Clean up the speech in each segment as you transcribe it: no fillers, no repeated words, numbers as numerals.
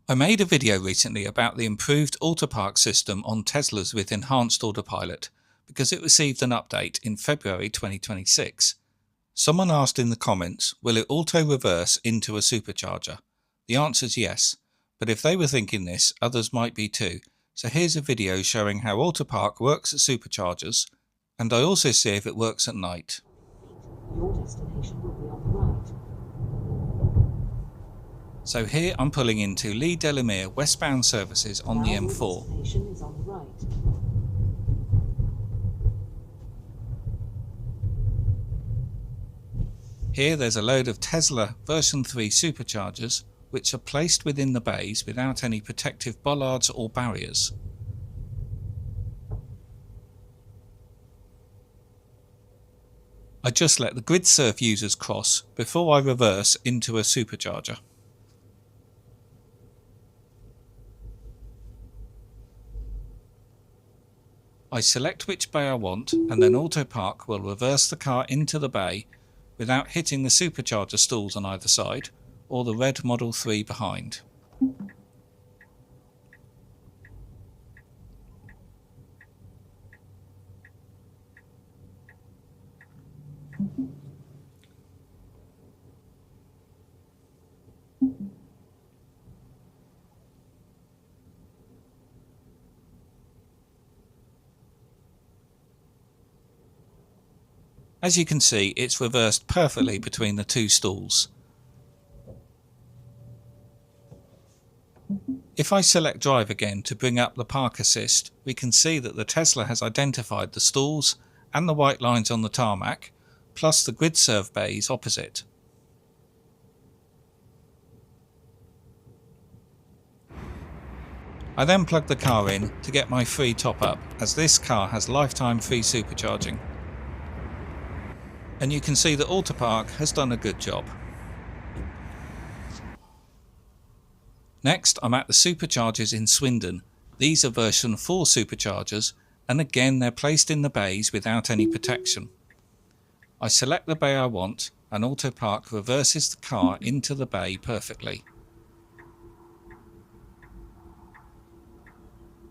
I made a video recently about the improved AUTOPARK system on Teslas with enhanced autopilot because it received an update in February 2026. Someone asked in the comments, will it auto-reverse into a supercharger? The answer is yes, but if they were thinking this, others might be too. So here's a video showing how AUTOPARK works at superchargers, and I also see if it works at night. Your destination will be on the right. So here I'm pulling into Leigh Delamere westbound services on the M4. Your destination is on the right. Here there's a load of Tesla version 3 Superchargers which are placed within the bays without any protective bollards or barriers. I just let the grid surf users cross before I reverse into a supercharger. I select which bay I want and then AUTOPARK will reverse the car into the bay without hitting the supercharger stalls on either side or the red Model 3 behind. As you can see, it's reversed perfectly between the two stalls. If I select drive again to bring up the park assist, we can see that the Tesla has identified the stalls and the white lines on the tarmac, plus the grid serve bays opposite. I then plug the car in to get my free top up, as this car has lifetime free supercharging. And you can see that AUTOPARK has done a good job. Next, I'm at the Superchargers in Swindon. These are version 4 Superchargers, and again they're placed in the bays without any protection. I select the bay I want, and AUTOPARK reverses the car into the bay perfectly.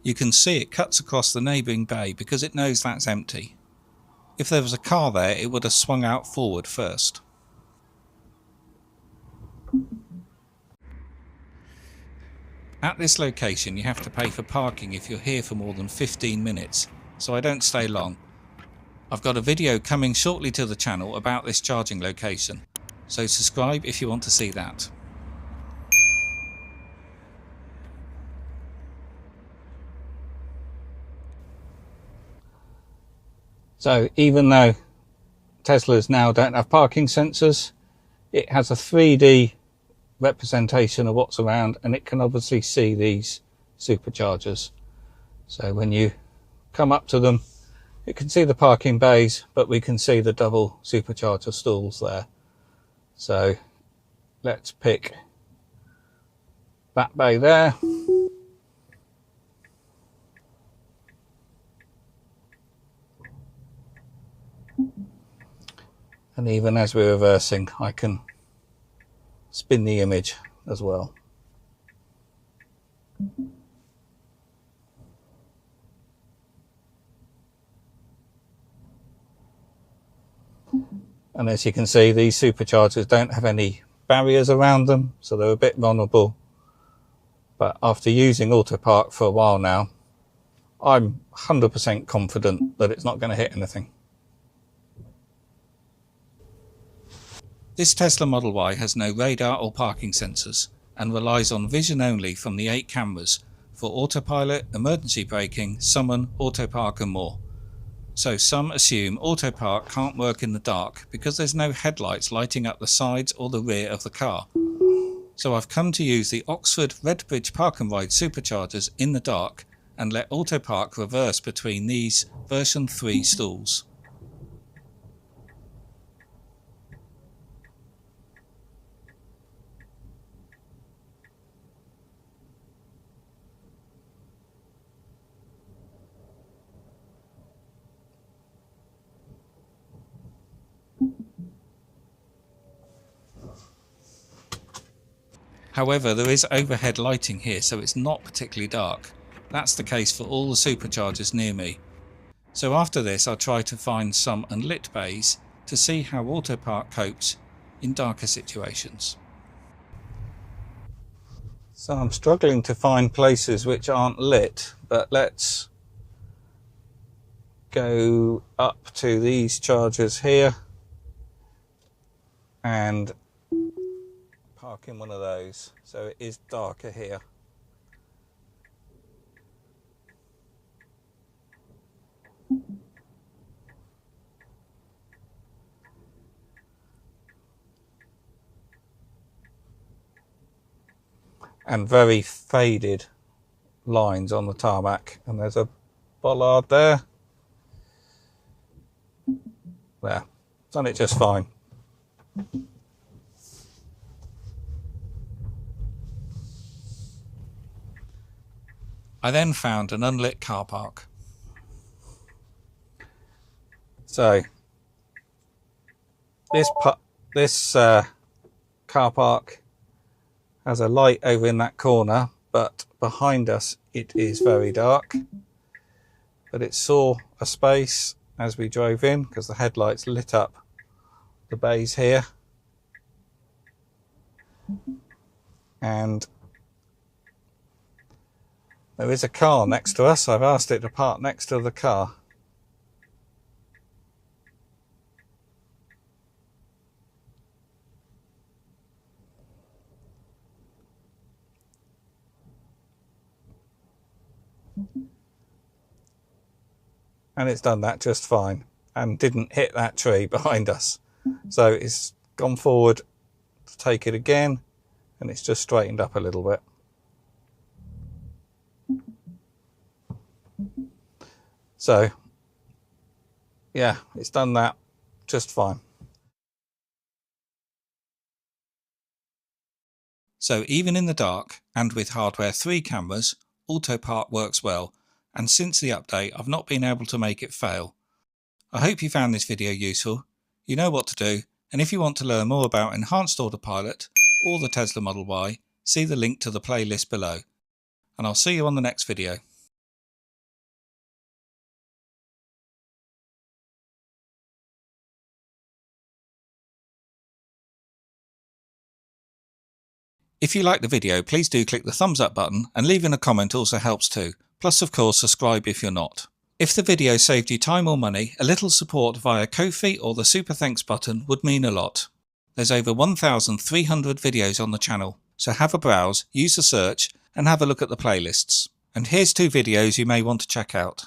You can see it cuts across the neighbouring bay because it knows that's empty. If there was a car there, it would have swung out forward first. At this location you have to pay for parking if you're here for more than 15 minutes, so I don't stay long. I've got a video coming shortly to the channel about this charging location, so subscribe if you want to see that. So even though Teslas now don't have parking sensors, it has a 3D representation of what's around, and it can obviously see these superchargers. So when you come up to them, it can see the parking bays, but we can see the double supercharger stalls there. So let's pick that bay there. And even as we're reversing, I can spin the image as well. And as you can see, these superchargers don't have any barriers around them, so they're a bit vulnerable. But after using AUTOPARK for a while now, I'm 100% confident that it's not going to hit anything. This Tesla Model Y has no radar or parking sensors and relies on vision only from the 8 cameras for autopilot, emergency braking, summon, AUTOPARK and more. So some assume AUTOPARK can't work in the dark because there's no headlights lighting up the sides or the rear of the car. So I've come to use the Oxford Redbridge Park and Ride Superchargers in the dark and let AUTOPARK reverse between these version 3 stalls. However, there is overhead lighting here, so it's not particularly dark. That's the case for all the superchargers near me. So after this I'll try to find some unlit bays to see how AUTOPARK copes in darker situations. So I'm struggling to find places which aren't lit, but let's go up to these chargers here and park in one of those, so it is darker here. And very faded lines on the tarmac, and there's a bollard there. There, done it just fine. I then found an unlit car park. So this car park has a light over in that corner, but behind us it is very dark. But it saw a space as we drove in because the headlights lit up the bays here. And there is a car next to us. I've asked it to park next to the car. And it's done that just fine and didn't hit that tree behind us. So it's gone forward to take it again, and it's just straightened up a little bit. So yeah, it's done that just fine. So even in the dark and with hardware 3 cameras, AUTOPARK works well, and since the update I've not been able to make it fail. I hope you found this video useful. You know what to do, and if you want to learn more about enhanced autopilot or the Tesla Model Y, see the link to the playlist below. And I'll see you on the next video. If you like the video, please do click the thumbs up button, and leaving a comment also helps too. Plus of course subscribe if you're not. If the video saved you time or money, a little support via Ko-fi or the Super Thanks button would mean a lot. There's over 1,300 videos on the channel, so have a browse, use the search and have a look at the playlists. And here's 2 videos you may want to check out.